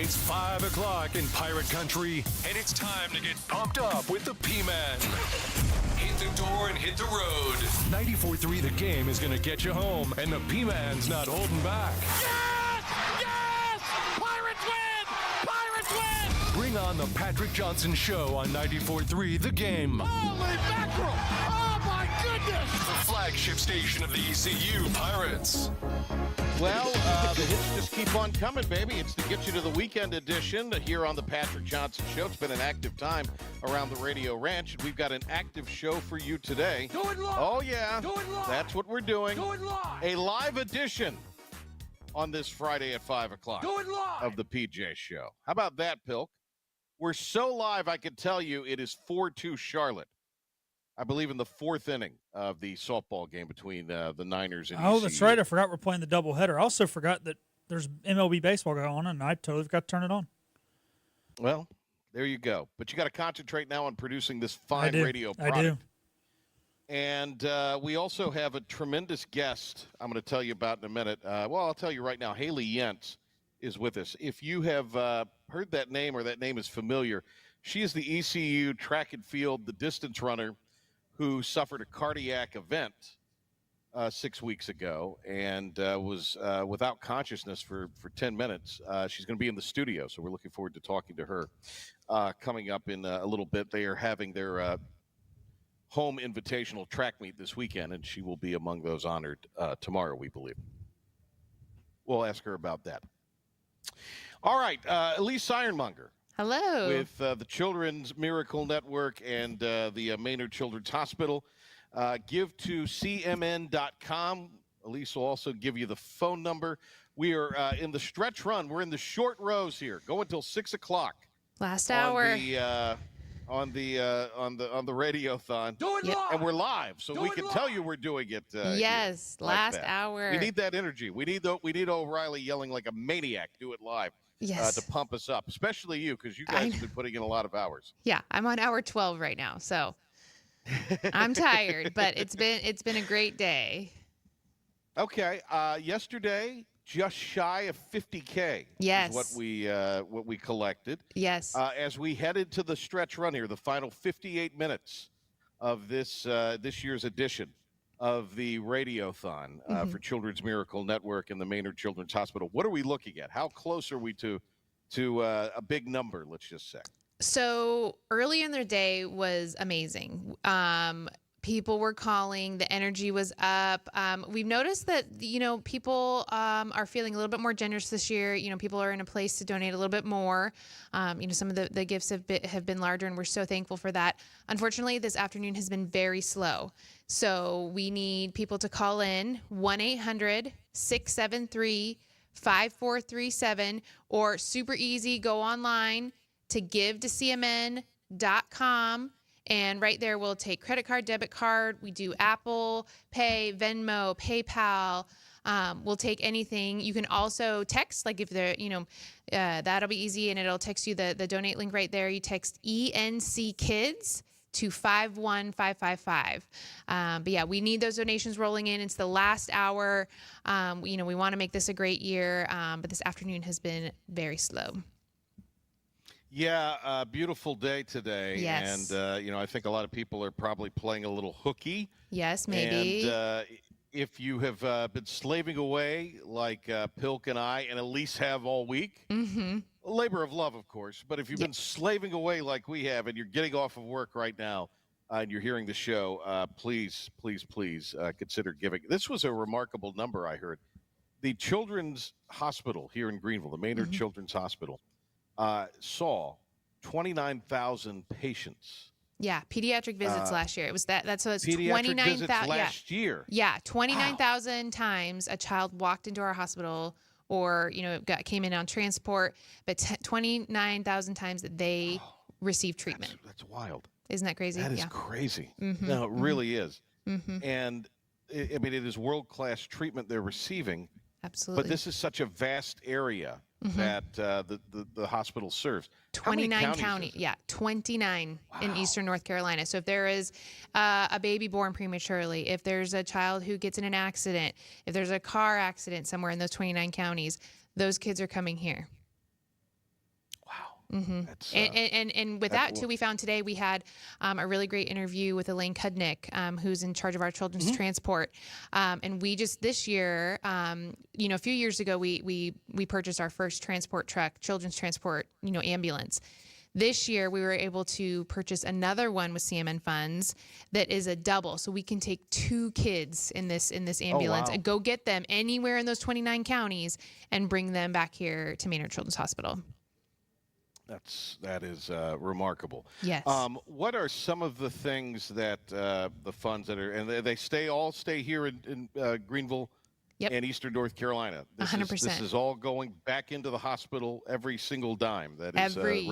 It's 5 o'clock in Pirate Country, and it's time to get pumped up with the P-Man. Hit the door and hit the road. 94.3 The Game is going to get you home, and the P-Man's not holding back. Yes! Yes! Pirates win! Pirates win! Bring on the Patrick Johnson Show on 94.3 The Game. Holy mackerel! Oh, my goodness! The flagship station of the ECU Pirates. Well, the hits just keep on coming, baby. It's to get you to the weekend edition here on the Patrick Johnson Show. It's been an active time around the Radio Ranch, and we've got an active show for you today. Do it live! Oh, yeah. Do it live! That's what we're doing. Do it live! A live edition on this Friday at 5 o'clock Do it live! of the PJ Show. How about that, Pilk? We're so live, I can tell you it is 4-2 Charlotte. I believe in the fourth inning of the softball game between the Niners and ECU. That's right. I forgot we're playing the doubleheader. I also forgot that there's MLB baseball going on, and I totally forgot to turn it on. Well, there you go. But you got to concentrate now on producing this fine radio product. I do. And we also have a tremendous guest I'm going to tell you about in a minute. I'll tell you right now, Hailey Yentz is with us. If you have heard that name or that name is familiar, she is the ECU track and field, the distance runner, who suffered a cardiac event 6 weeks ago and was without consciousness for 10 minutes. She's going to be in the studio, so we're looking forward to talking to her coming up in a little bit. They are having their home invitational track meet this weekend, and she will be among those honored tomorrow, we believe. We'll ask her about that. All right, Elise Ironmonger. Hello. With the Children's Miracle Network and the Maynard Children's Hospital. Give to cmn.com. Elise will also give you the phone number. We are in the stretch run. We're in the short rows here. Go until 6 o'clock. Last hour. On the radio-thon. Do it live! And we're live, so Do we it can live! tell you we're doing it. Yes, here, like last that. hour. We need that energy. We need O'Reilly yelling like a maniac. Do it live. Yes. To pump us up, especially you, because you guys have been putting in a lot of hours. Yeah, I'm on hour 12 right now, so I'm tired, but it's been a great day. Okay, yesterday just shy of 50K. Yes. Is what we collected. Yes. As we headed to the stretch run here, the final 58 minutes of this year's edition of the Radiothon for Children's Miracle Network and the Maynard Children's Hospital. What are we looking at? How close are we to a big number, let's just say? So earlier in the day was amazing. People were calling. The energy was up. We've noticed that, people are feeling a little bit more generous this year. People are in a place to donate a little bit more. Some of the gifts have been larger, and we're so thankful for that. Unfortunately, this afternoon has been very slow. So we need people to call in 1-800-673-5437, or super easy, go online to give2cmn.com. And right there, we'll take credit card, debit card. We do Apple Pay, Venmo, PayPal. We'll take anything. You can also text, like if they're, that'll be easy, and it'll text you the donate link right there. You text ENC Kids to 51555. But yeah, we need those donations rolling in. It's the last hour. We want to make this a great year, but this afternoon has been very slow. Yeah, beautiful day today. Yes. And, I think a lot of people are probably playing a little hooky. Yes, maybe. And if you have been slaving away like Pilk and I and Elise have all week, labor of love, of course, but if you've been slaving away like we have and you're getting off of work right now and you're hearing the show, please consider giving. This was a remarkable number, I heard. The Children's Hospital here in Greenville, the Maynard Children's Hospital, saw 29,000 patients. Yeah, pediatric visits last year. It was that's 29,000 last year. Yeah, 29,000 times a child walked into our hospital, or came in on transport, but 29,000 times that they received treatment. That's wild. Isn't that crazy? That is crazy. No, it really is. And it is world-class treatment they're receiving. Absolutely. But this is such a vast area that the hospital serves. 29 counties. Yeah, 29 in eastern North Carolina. So if there is a baby born prematurely, if there's a child who gets in an accident, if there's a car accident somewhere in those 29 counties, those kids are coming here. That's, And with that too, we found today we had a really great interview with Elaine Kudnick, who's in charge of our children's transport. And we just this year, a few years ago, we purchased our first transport truck, children's transport, ambulance. This year, we were able to purchase another one with CMN funds that is a double, so we can take 2 kids in this ambulance and go get them anywhere in those 29 counties and bring them back here to Maynard Children's Hospital. That is remarkable. Yes. What are some of the things that the funds that are, and they all stay here in Greenville and Eastern North Carolina? 100%. This is all going back into the hospital, every single dime that is raised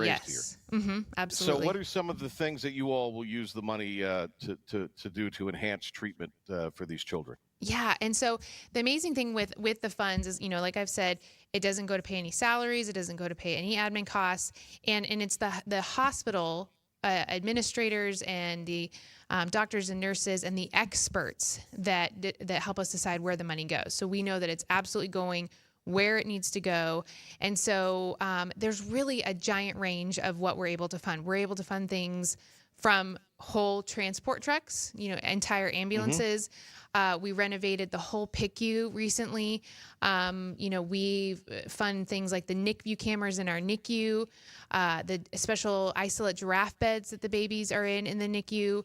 here. Absolutely. So what are some of the things that you all will use the money to do to enhance treatment for these children? Yeah. And so the amazing thing with the funds is, like I've said, it doesn't go to pay any salaries. It doesn't go to pay any admin costs. And it's the hospital administrators and the doctors and nurses and the experts that help us decide where the money goes. So we know that it's absolutely going where it needs to go. And so there's really a giant range of what we're able to fund. We're able to fund things from whole transport trucks, entire ambulances. We renovated the whole PICU recently. We fund things like the NICView cameras in our NICU, the special isolate giraffe beds that the babies are in the NICU,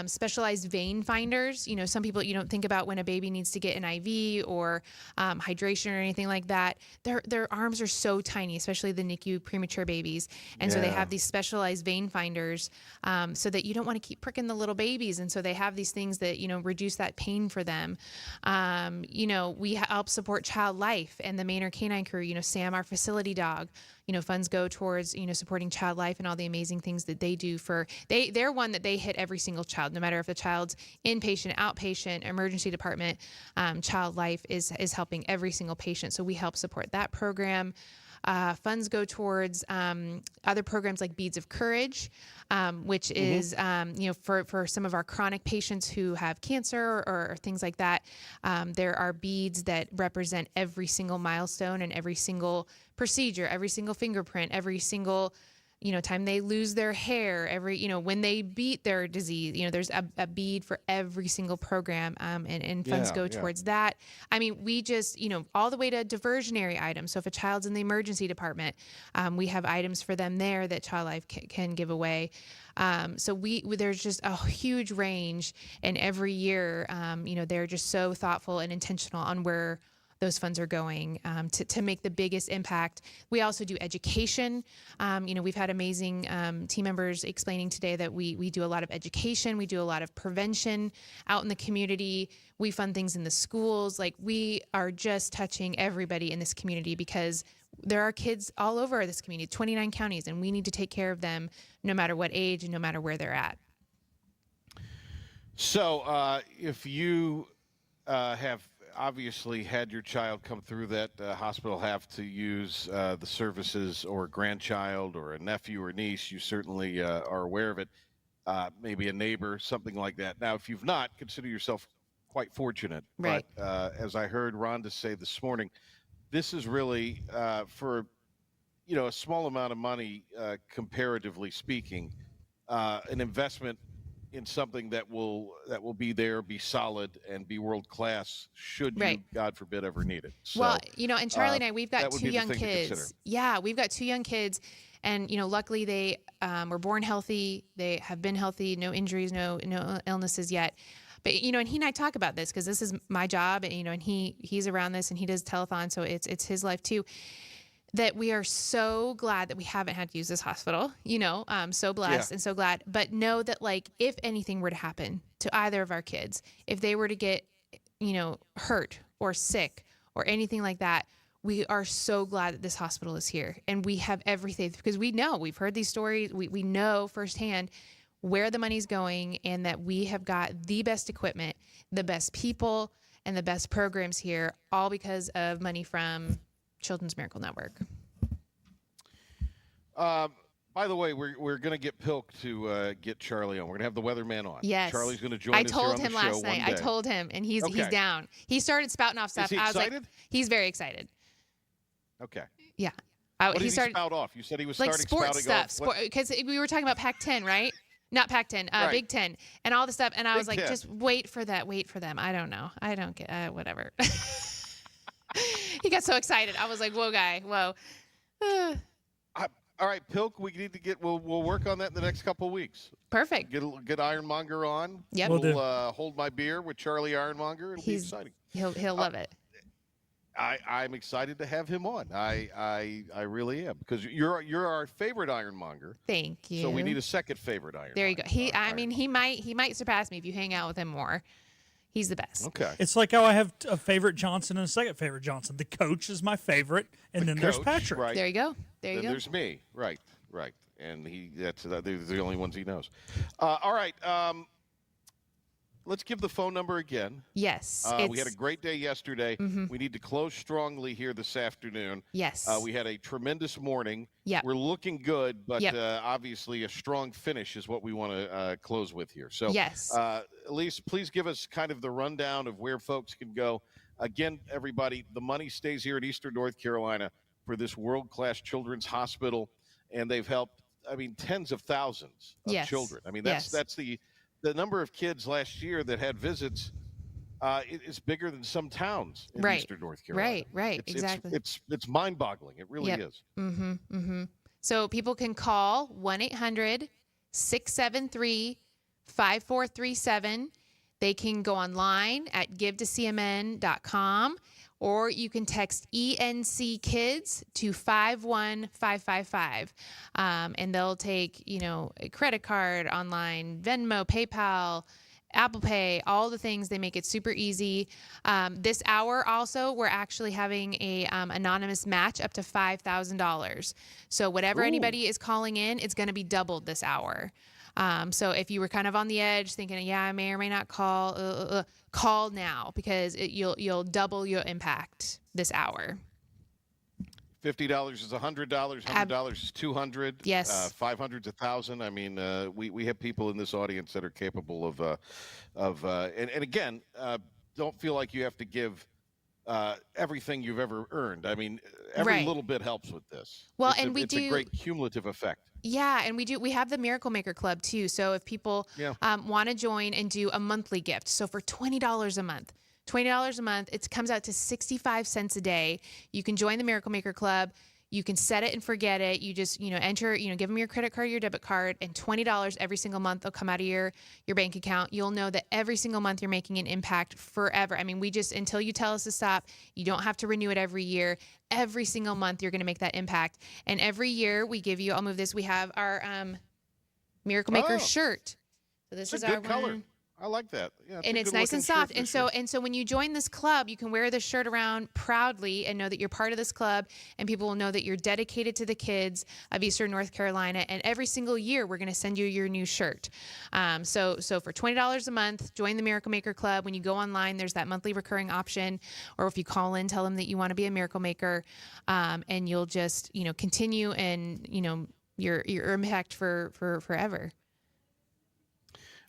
specialized vein finders. Some people, you don't think about when a baby needs to get an IV or hydration or anything like that. Their arms are so tiny, especially the NICU premature babies. And so they have these specialized vein finders so that you don't want to keep pricking the little babies. And so they have these things that, reduce that pain for them. We help support child life and the Maynard Canine Crew, Sam, our facility dog. Funds go towards, supporting child life and all the amazing things that they do they're one that they hit every single child, no matter if the child's inpatient, outpatient, emergency department, child life is helping every single patient. So we help support that program. Funds go towards other programs like Beads of Courage, which is, for some of our chronic patients who have cancer or things like that. There are beads that represent every single milestone and every single procedure, every single fingerprint, every single time they lose their hair, when they beat their disease, there's a bead for every single program, and funds go towards that. I mean, we just, all the way to diversionary items. So if a child's in the emergency department, we have items for them there that Child Life can give away. So there's just a huge range, and every year, they're just so thoughtful and intentional on where those funds are going to make the biggest impact. We also do education. We've had amazing team members explaining today that we do a lot of education. We do a lot of prevention out in the community. We fund things in the schools. Like, we are just touching everybody in this community because there are kids all over this community, 29 counties, and we need to take care of them no matter what age and no matter where they're at. So if you have obviously had your child come through that hospital, have to use the services, or a grandchild or a nephew or niece, you certainly are aware of it, maybe a neighbor, something like that. Now, if you've not, consider yourself quite fortunate. Right. But as I heard Rhonda say this morning, this is really for a small amount of money, comparatively speaking, an investment in something that will be there, be solid, and be world class should you, God forbid, ever need it. So, well, and Charlie and I, we've got that would 2 be the young thing to kids. consider. Yeah, we've got 2 young kids, and luckily they were born healthy. They have been healthy, no injuries, no illnesses yet. But and he and I talk about this because this is my job, and and he's around this, and he does telethon, so it's his life too. That we are so glad that we haven't had to use this hospital, so blessed and so glad. But know that, like, if anything were to happen to either of our kids, if they were to get, hurt or sick or anything like that, we are so glad that this hospital is here. And we have everything, because we've heard these stories. We know firsthand where the money's going, and that we have got the best equipment, the best people, and the best programs here, all because of money from Children's Miracle Network. By the way, we're going to get Pilk to get Charlie on. We're going to have the weatherman on. Yes. Charlie's going to join us here on the show. I told him last night. I told him, and he's down. He started spouting off stuff. Is he I was excited? like, he's very excited. Okay. Yeah. What did he he started spout off? You said he was like starting sports spouting stuff, off. because we were talking about Pac-10, right? Not Pac-10, Right. Big Ten, and all the stuff. And I was Big like, Ten. just wait for them. I don't know. I don't get whatever. He got so excited. I was like, whoa, guy, whoa. All right, Pilk, we need to get. We'll work on that in the next couple of weeks. Perfect. Get Ironmonger on. Yep. Will do. We'll hold my beer with Charlie Ironmonger. It'll be exciting. He'll love it. I'm excited to have him on. I really am, because you're our favorite Ironmonger. Thank you. So we need a second favorite Ironmonger. There you go. He might surpass me if you hang out with him more. He's the best. Okay. It's like how I have a favorite Johnson and a second favorite Johnson. The coach is my favorite, and then there's Coach, Patrick. Right. There you go. Then there's me. Right. And they're the only ones he knows. All right. Let's give the phone number again. Yes. We had a great day yesterday. We need to close strongly here this afternoon. Yes. We had a tremendous morning. Yep. We're looking good, but Yep. Obviously a strong finish is what we want to close with here. So, Yes. Elise, please give us kind of the rundown of where folks can go. Again, everybody, the money stays here at Eastern North Carolina for this world-class children's hospital, and they've helped, tens of thousands of Yes. children. Yes. That's the number of kids last year that had visits is bigger than some towns in Right. Eastern North Carolina. Right. Exactly. It's mind-boggling. It really Yep. is. So people can call 1-800-673-5437. They can go online at givetocmn.com, or you can text ENC Kids to 51555. And they'll take, a credit card, online, Venmo, PayPal, Apple Pay, all the things. They make it super easy. This hour also, we're actually having a anonymous match up to $5,000. So whatever anybody is calling in, it's going to be doubled this hour. So if you were kind of on the edge thinking, yeah, I may or may not call, call now, because you'll double your impact this hour. $50 is $100. $100 is $200. Yes. 500 is $1,000. We have people in this audience that are capable of and again, don't feel like you have to give everything you've ever earned. Every Right. little bit helps with this. Well, it's and we it's do- a great cumulative effect. Yeah, and we have the Miracle Maker Club too. So if people want to join and do a monthly gift, so for $20 a month, it comes out to 65 cents a day. You can join the Miracle Maker Club. You can set it and forget it. You just, enter, give them your credit card, your debit card, and $20 every single month will come out of your bank account. You'll know that every single month you're making an impact forever. We just, until you tell us to stop, you don't have to renew it every year. Every single month you're going to make that impact. And every year we give you, I'll move this, we have our Miracle Maker shirt. So this It's is a our good color. one. I like that. Yeah, And it's nice and soft. And so when you join this club, you can wear this shirt around proudly and know that you're part of this club, and people will know that you're dedicated to the kids of Eastern North Carolina. And every single year, we're going to send you your new shirt. So for $20 a month, join the Miracle Maker Club. When you go online, there's that monthly recurring option. Or if you call in, tell them that you want to be a Miracle Maker, and you'll just, continue and, your impact for forever.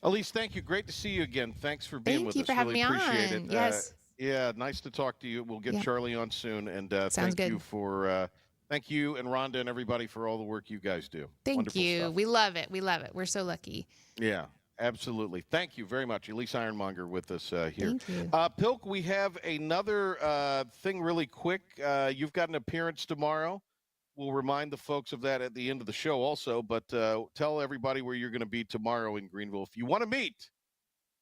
Elise, thank you. Great to see you again. Thanks for being with us. Thank you for having really me appreciate on. it. Yes. Yeah, nice to talk to you. We'll get Charlie on soon. And thank good. you for thank you and Rhonda and everybody for all the work you guys do. Thank Wonderful you. stuff. We love it. We're so lucky. Yeah, absolutely. Thank you very much. Elise Ironmonger with us here. Thank you. Pilk, we have another thing really quick. You've got an appearance tomorrow. We'll remind the folks of that at the end of the show also, but tell everybody where you're going to be tomorrow in Greenville. If you want to meet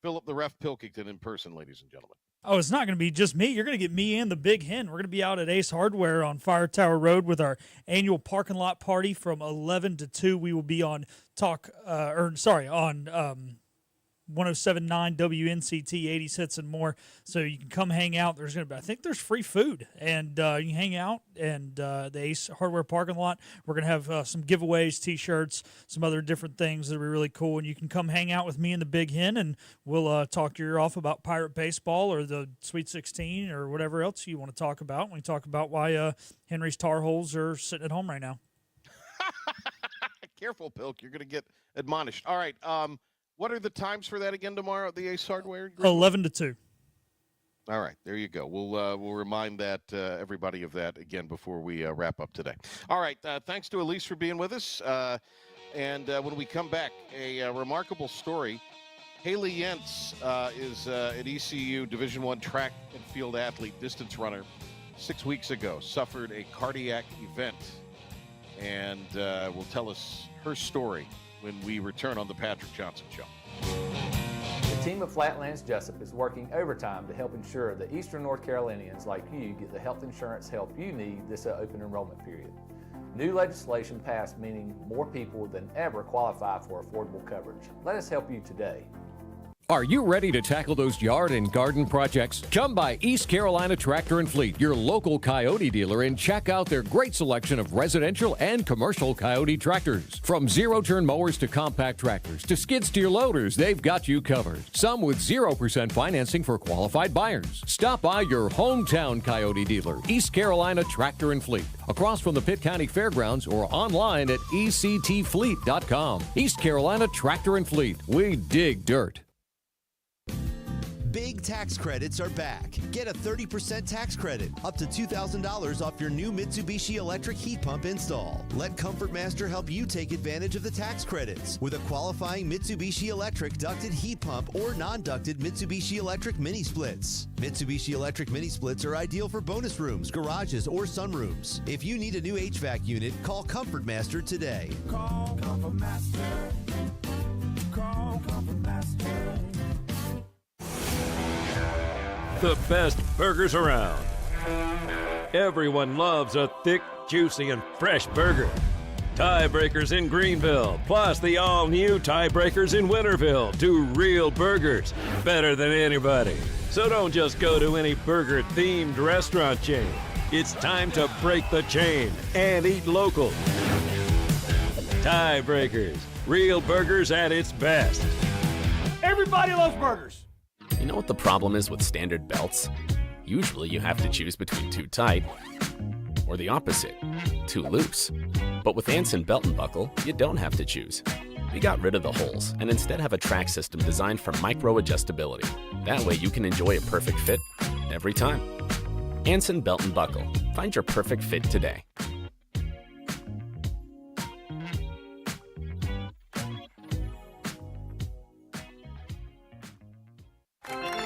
Philip the Ref Pilkington in person, ladies and gentlemen. Oh, it's not going to be just me. You're going to get me and the Big Hen. We're going to be out at Ace Hardware on Fire Tower Road with our annual parking lot party from 11 to 2. We will be on 107.9 WNCT, 80 cents and more. So you can come hang out. There's going to be, I think there's free food, and you can hang out and the Ace Hardware parking lot. We're going to have some giveaways, T-shirts, some other different things that are really cool. And you can come hang out with me and the Big Hen, and we'll talk your ear off about Pirate baseball or the Sweet 16 or whatever else you want to talk about. We talk about why Henry's Tar Heels are sitting at home right now. Careful, Pilk. You're going to get admonished. All right. What are the times for that again tomorrow at the Ace Hardware? 11 to 2. All right, there you go. We'll remind that everybody of that again before we wrap up today. All right, thanks to Elise for being with us. And when we come back, a remarkable story. Hailey Yentz is an ECU Division I track and field athlete, distance runner. 6 weeks ago, suffered a cardiac event, and will tell us her story when we return on the Patrick Johnson Show. The team of Flatlands Jessup is working overtime to help ensure that Eastern North Carolinians like you get the health insurance help you need this open enrollment period. New legislation passed, meaning more people than ever qualify for affordable coverage. Let us help you today. Are you ready to tackle those yard and garden projects? Come by East Carolina Tractor and Fleet, your local Coyote dealer, and check out their great selection of residential and commercial Coyote tractors. From zero-turn mowers to compact tractors to skid steer loaders, they've got you covered. Some with 0% financing for qualified buyers. Stop by your hometown Coyote dealer, East Carolina Tractor and Fleet, across from the Pitt County Fairgrounds, or online at ectfleet.com. East Carolina Tractor and Fleet. We dig dirt. Big tax credits are back. Get a 30% tax credit, up to $2,000 off your new Mitsubishi electric heat pump install. Let Comfort Master help you take advantage of the tax credits with a qualifying Mitsubishi electric ducted heat pump or non-ducted Mitsubishi electric mini splits. Mitsubishi electric mini splits are ideal for bonus rooms, garages, or sunrooms. If you need a new HVAC unit, call Comfort Master today. Call Comfort Master. Call Comfort Master. The best burgers around. Everyone loves a thick, juicy, and fresh burger. Tiebreakers in Greenville, plus the all-new Tiebreakers in Winterville. Do real burgers better than anybody. So don't just go to any burger-themed restaurant chain. It's time to break the chain and eat local. Tiebreakers, real burgers at its best. Everybody loves burgers. You know what the problem is with standard belts? Usually you have to choose between too tight or the opposite, too loose. But with Anson Belt and Buckle, you don't have to choose. We got rid of the holes and instead have a track system designed for micro-adjustability. That way you can enjoy a perfect fit every time. Anson Belt and Buckle. Find your perfect fit today.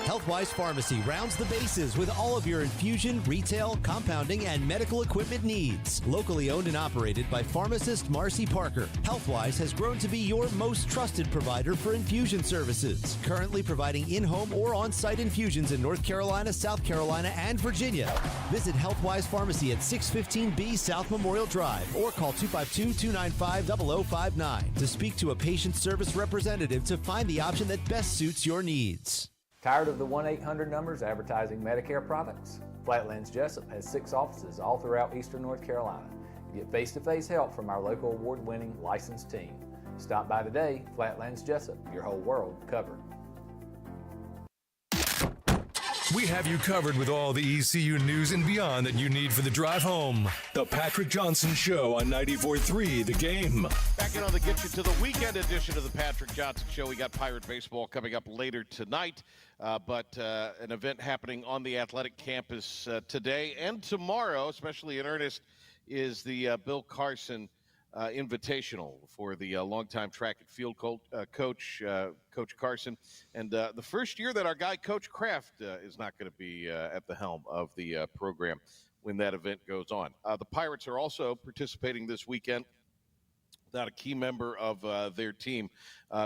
Healthwise Pharmacy rounds the bases with all of your infusion, retail, compounding, and medical equipment needs. Locally owned and operated by pharmacist Marcy Parker, Healthwise has grown to be your most trusted provider for infusion services. Currently providing in-home or on-site infusions in North Carolina, South Carolina, and Virginia. Visit Healthwise Pharmacy at 615B South Memorial Drive or call 252-295-0059 to speak to a patient service representative to find the option that best suits your needs. Tired of the 1-800 numbers advertising Medicare products? Flatlands Jessup has 6 offices all throughout Eastern North Carolina. Get face-to-face help from our local award-winning licensed team. Stop by today. Flatlands Jessup, your whole world covered. We have you covered with all the ECU news and beyond that you need for the drive home. The Patrick Johnson Show on 94.3 The Game. Back in on the Get You to the Weekend edition of the Patrick Johnson Show. We got Pirate Baseball coming up later tonight, but an event happening on the athletic campus today and tomorrow, especially in earnest, is the Bill Carson Invitational for the longtime track and field coach, Coach Carson. And the first year that our guy, Coach Kraft, is not going to be at the helm of the program when that event goes on. The Pirates are also participating this weekend without a key member of their team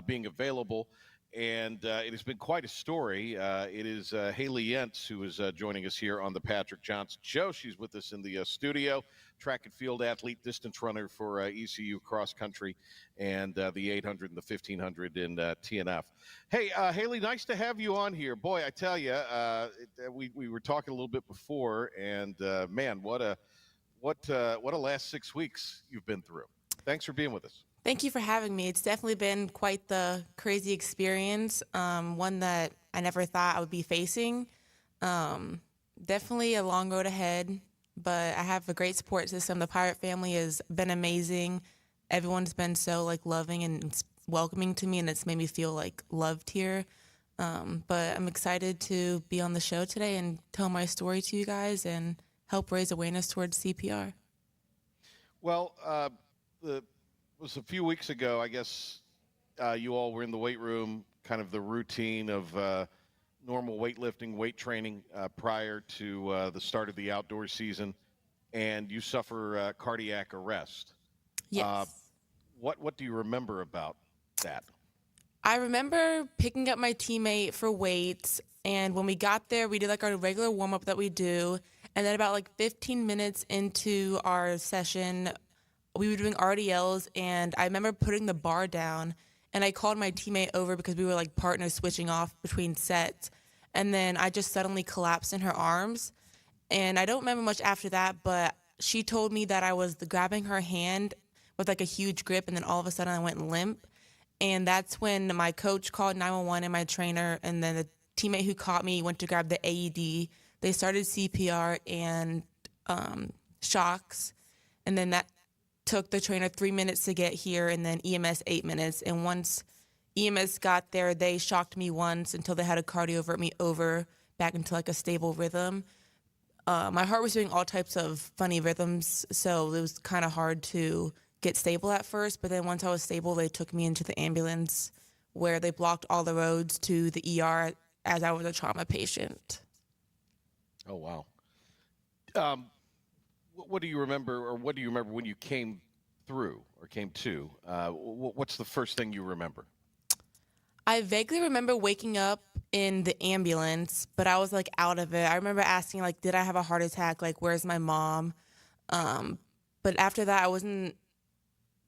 being available. And it has been quite a story. It is Hailey Yentz who is joining us here on the Patrick Johnson Show. She's with us in the studio, track and field athlete, distance runner for ECU cross country, and the 800 and the 1500 in TNF. Hey, Hailey, nice to have you on here. Boy, I tell you, we were talking a little bit before, and man, what a last 6 weeks you've been through. Thanks for being with us. Thank you for having me. It's definitely been quite the crazy experience, one that I never thought I would be facing. Definitely a long road ahead, but I have a great support system. The Pirate family has been amazing. Everyone's been so loving and welcoming to me, and it's made me feel loved here. But I'm excited to be on the show today and tell my story to you guys and help raise awareness towards CPR. Well, it was a few weeks ago, I guess you all were in the weight room, kind of the routine of normal weightlifting, weight training prior to the start of the outdoor season, and you suffer cardiac arrest. Yes. What do you remember about that? I remember picking up my teammate for weights, and when we got there, we did like our regular warm-up that we do, and then about like 15 minutes into our session, we were doing RDLs, and I remember putting the bar down, and I called my teammate over because we were like partners switching off between sets, and then I just suddenly collapsed in her arms, and I don't remember much after that, but she told me that I was grabbing her hand with like a huge grip, and then all of a sudden I went limp. And that's when my coach called 911 and my trainer, and then the teammate who caught me went to grab the AED. They started CPR and shocks, and then that took the trainer 3 minutes to get here, and then EMS 8 minutes. And once EMS got there, they shocked me once until they had to cardiovert me over back into like a stable rhythm. My heart was doing all types of funny rhythms, so it was kind of hard to get stable at first, but then once I was stable, they took me into the ambulance where they blocked all the roads to the ER as I was a trauma patient. Oh, wow. What do you remember, or what do you remember when you came through or came to? What's the first thing you remember? I vaguely remember waking up in the ambulance, but I was like out of it. I remember asking like, did I have a heart attack? Like, where's my mom? But after that, I wasn't,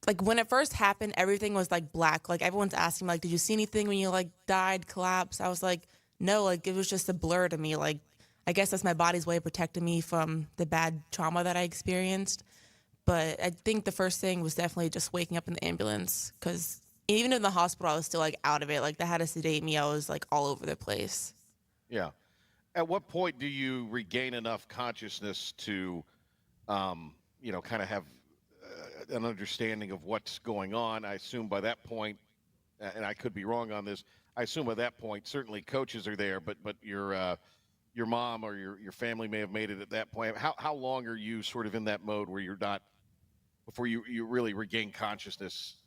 like when it first happened, everything was like black. Like everyone's asking like, did you see anything when you like died, collapsed? I was like, no, like it was just a blur to me. Like, I guess that's my body's way of protecting me from the bad trauma that I experienced. But I think the first thing was definitely just waking up in the ambulance, because even in the hospital, I was still like out of it. Like they had to sedate me. I was like all over the place. Yeah. At what point do you regain enough consciousness to, kind of have an understanding of what's going on? I assume by that point, and I could be wrong on this, I assume by that point, certainly coaches are there, but your mom or your family may have made it at that point. How long are you sort of in that mode where you're not, before you really regain consciousness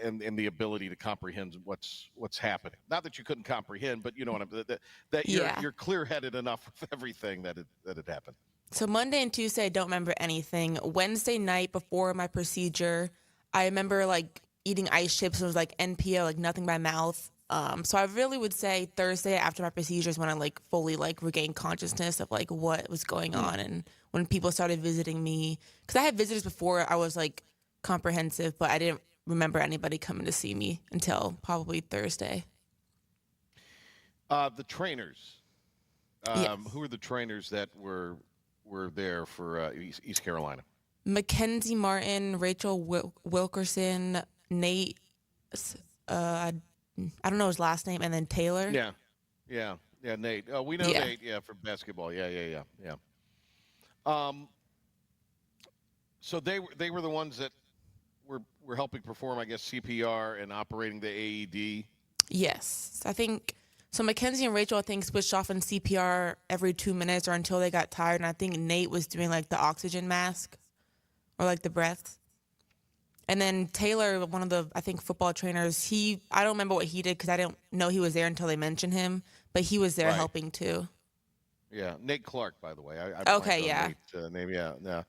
and the ability to comprehend what's happening? Not that you couldn't comprehend, but you know what I'm, that you're clear-headed enough with everything that had happened. So Monday and Tuesday, I don't remember anything. Wednesday night before my procedure, I remember like eating ice chips. It was like NPO, like nothing by mouth. So I really would say Thursday after my procedures when I like fully like regained consciousness of like what was going on, and when people started visiting me, because I had visitors before I was like comprehensive, but I didn't remember anybody coming to see me until probably Thursday. The trainers, Yes. who are the trainers that were there for East Carolina? Mackenzie Martin, Rachel Wilkerson, Nate, I don't know his last name, and then Taylor. Yeah, Nate. We know Nate, for basketball. Yeah. So they were the ones that were helping perform, I guess, CPR and operating the AED. Yes, I think so. Mackenzie and Rachel, I think, switched off in CPR every 2 minutes or until they got tired, and I think Nate was doing like the oxygen mask or like the breath. And then Taylor, one of the, I think, football trainers, I don't remember what he did because I didn't know he was there until they mentioned him, but he was there helping too. Yeah, Nate Clark, by the way. Okay, yeah. Nate's name, yeah.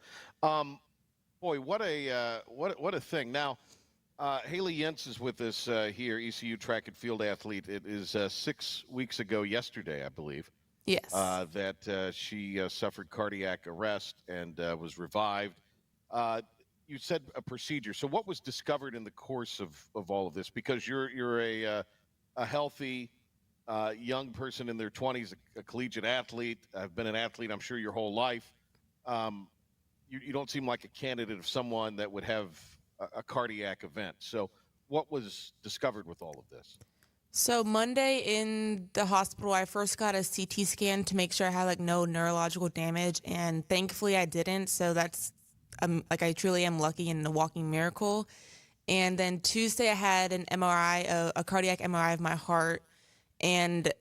Boy, what a thing. Now, Hailey Yentz is with us here, ECU track and field athlete. It is 6 weeks ago yesterday, I believe. Yes. That she suffered cardiac arrest and was revived. You said a procedure. So what was discovered in the course of all of this? Because you're a healthy young person in their 20s, a collegiate athlete. I've been an athlete, I'm sure, your whole life. You don't seem like a candidate of someone that would have a cardiac event. So what was discovered with all of this? So Monday in the hospital, I first got a CT scan to make sure I had like no neurological damage, and thankfully I didn't. So that's like I truly am lucky and a walking miracle. And then Tuesday I had an MRI, a cardiac MRI of my heart, and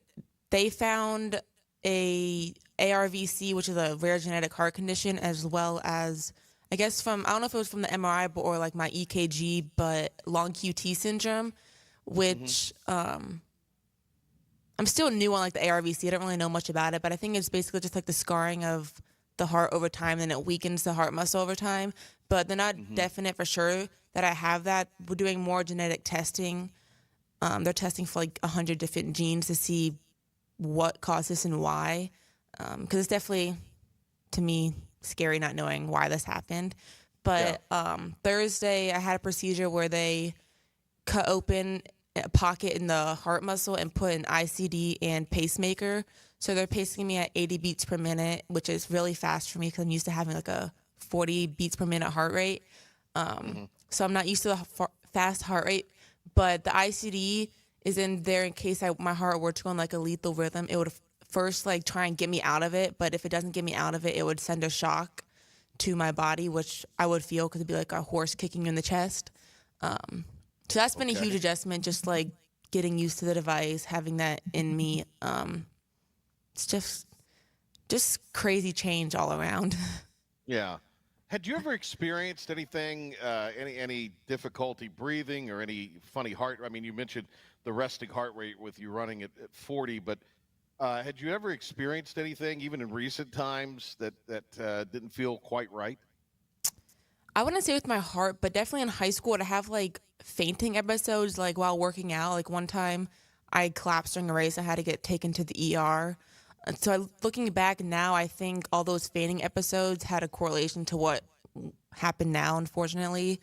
they found a ARVC, which is a rare genetic heart condition, as well as, I guess I don't know if it was from the MRI or like my EKG, but long QT syndrome, which I'm still new on like the ARVC. I don't really know much about it, but I think it's basically just like the scarring of the heart over time, and it weakens the heart muscle over time. But they're not definite for sure that I have that. We're doing more genetic testing. They're testing for like 100 different genes to see what caused this and why. Because it's definitely, to me, scary not knowing why this happened. But Thursday, I had a procedure where they cut open a pocket in the heart muscle and put an ICD and pacemaker. So they're pacing me at 80 beats per minute, which is really fast for me because I'm used to having like a 40 beats per minute heart rate. So I'm not used to the fast heart rate. But the ICD is in there in case my heart were to go in like a lethal rhythm. It would first like try and get me out of it, but if it doesn't get me out of it, it would send a shock to my body, which I would feel because it'd be like a horse kicking you in the chest. So that's been a huge adjustment, just like getting used to the device, having that in me. It's just crazy change all around. Yeah. Had you ever experienced anything, any difficulty breathing or any funny heart? I mean, you mentioned the resting heart rate with you running at 40, but had you ever experienced anything, even in recent times, that didn't feel quite right? I wouldn't say with my heart, but definitely in high school, I'd have like fainting episodes, like while working out. Like one time I collapsed during a race. I had to get taken to the ER. And so looking back now, I think all those fainting episodes had a correlation to what happened now, unfortunately,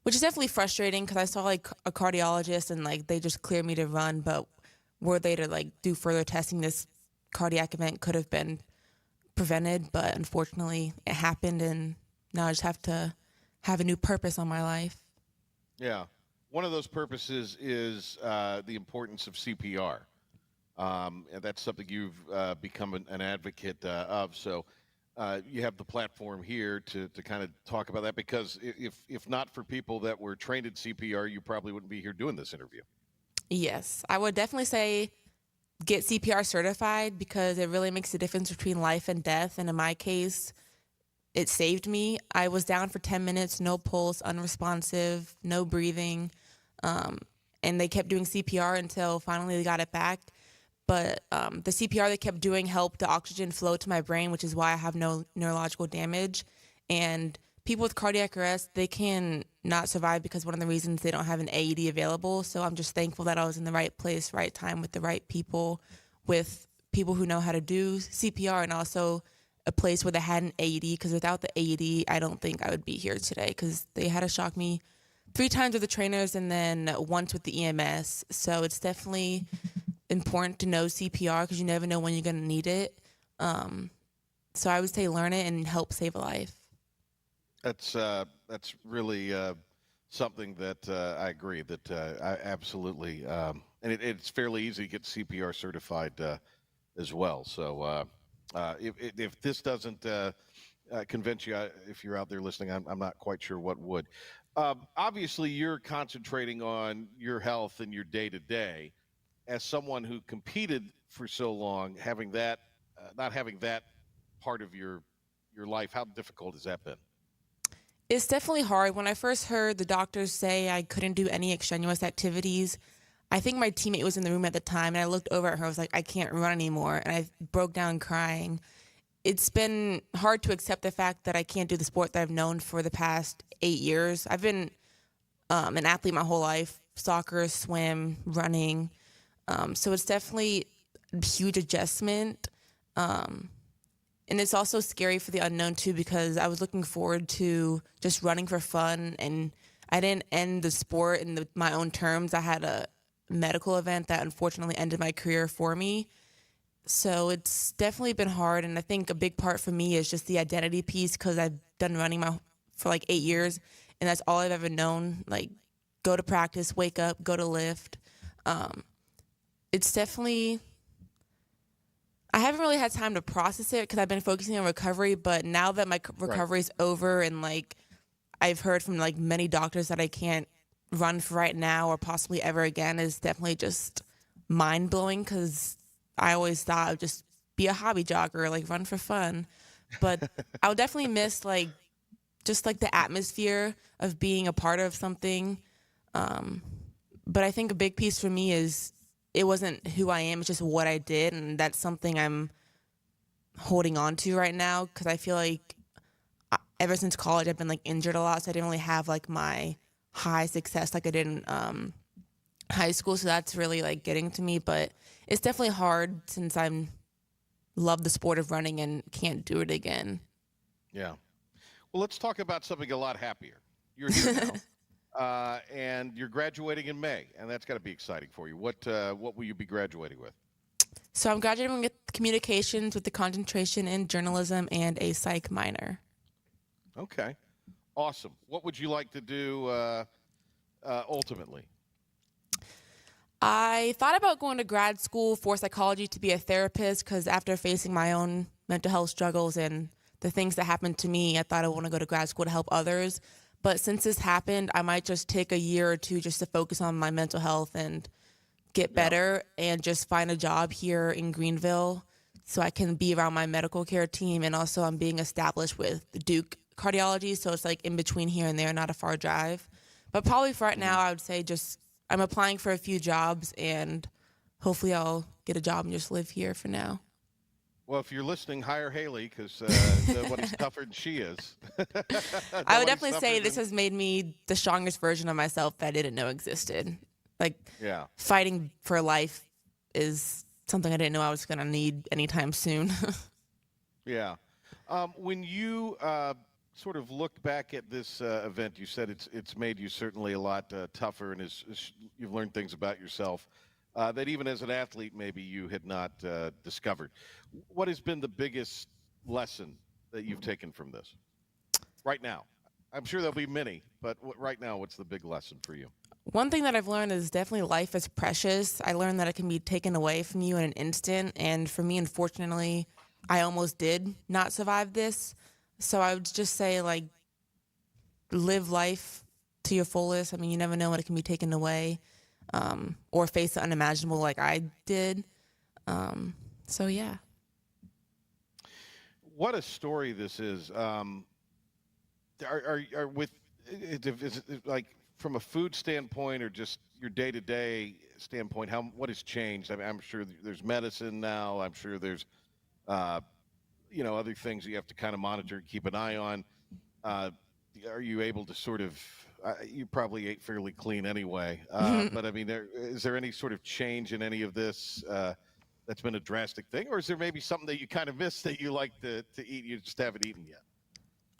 which is definitely frustrating because I saw like a cardiologist and like they just cleared me to run, but were they to like do further testing, this cardiac event could have been prevented, but unfortunately it happened, and now I just have to have a new purpose on my life. Yeah. One of those purposes is the importance of CPR. And that's something you've become an advocate of. So you have the platform here to kind of talk about that, because if not for people that were trained in CPR, you probably wouldn't be here doing this interview. Yes, I would definitely say get CPR certified because it really makes a difference between life and death. And in my case, it saved me. I was down for 10 minutes, no pulse, unresponsive, no breathing. And they kept doing CPR until finally they got it back. But the CPR they kept doing helped the oxygen flow to my brain, which is why I have no neurological damage. And people with cardiac arrest, they can not survive because one of the reasons they don't have an AED available. So I'm just thankful that I was in the right place, right time, with the right people, with people who know how to do CPR, and also a place where they had an AED, because without the AED, I don't think I would be here today, because they had to shock me 3 times with the trainers and then once with the EMS. So it's definitely important to know CPR because you never know when you're going to need it. So I would say learn it and help save a life. That's really something that I agree that I absolutely, and it's fairly easy to get CPR certified as well. So if this doesn't convince you, if you're out there listening, I'm not quite sure what would. Obviously, you're concentrating on your health and your day-to-day. As someone who competed for so long, having that, not having that part of your life, how difficult has that been? It's definitely hard. When I first heard the doctors say I couldn't do any extraneous activities, I think my teammate was in the room at the time, and I looked over at her. I was like, I can't run anymore, and I broke down crying. It's been hard to accept the fact that I can't do the sport that I've known for the past 8 years. I've been an athlete my whole life: soccer, swim, running. So it's definitely a huge adjustment. And it's also scary for the unknown too, because I was looking forward to just running for fun, and I didn't end the sport in my own terms. I had a medical event that unfortunately ended my career for me. So it's definitely been hard, and I think a big part for me is just the identity piece, because I've done running for like 8 years, and that's all I've ever known. Like, go to practice, wake up, go to lift. It's definitely, I haven't really had time to process it because I've been focusing on recovery, but now that my recovery is over, and like I've heard from like many doctors that I can't run for right now or possibly ever again, is definitely just mind blowing because I always thought I'd just be a hobby jogger, like run for fun. But I would definitely miss like just like the atmosphere of being a part of something. But I think a big piece for me is it wasn't who I am, it's just what I did. And that's something I'm holding on to right now because I feel like ever since college I've been like injured a lot. So I didn't really have like my high success like I did in high school. So that's really like getting to me. But it's definitely hard since I'm love the sport of running and can't do it again. Yeah. Well, let's talk about something a lot happier. You're here now, and you're graduating in May, and that's got to be exciting for you. What will you be graduating with? So I'm graduating with communications with the concentration in journalism and a psych minor. Okay. Awesome. What would you like to do ultimately? I thought about going to grad school for psychology to be a therapist because after facing my own mental health struggles and the things that happened to me, I thought I want to go to grad school to help others. But since this happened, I might just take a year or two just to focus on my mental health and get better and just find a job here in Greenville so I can be around my medical care team. And also I'm being established with Duke cardiology, so it's like in between here and there, not a far drive. But probably for right now, I would say just I'm applying for a few jobs and hopefully I'll get a job and just live here for now. Well, if you're listening, hire Hailey because nobody's tougher than she is. I would definitely say this has made me the strongest version of myself that I didn't know existed. Like, fighting for life is something I didn't know I was going to need anytime soon. Yeah. When you sort of look back at this event, you said it's made you certainly a lot tougher, and you've learned things about yourself that even as an athlete maybe you had not discovered. What has been the biggest lesson that you've taken from this right now? I'm sure there'll be many, but right now, what's the big lesson for you? One thing that I've learned is definitely life is precious. I learned that it can be taken away from you in an instant. And for me, unfortunately, I almost did not survive this. So I would just say, like, live life to your fullest. I mean, you never know when it can be taken away or face the unimaginable like I did. So, yeah. What a story this is. Are with is it like from a food standpoint or just your day-to-day standpoint, what has changed? I mean, I'm sure there's medicine now. I'm sure there's other things you have to kind of monitor and keep an eye on. Are you able to sort of you probably ate fairly clean anyway, but I mean, is there any sort of change in any of this that's been a drastic thing, or is there maybe something that you kind of miss that you like to eat you just haven't eaten yet?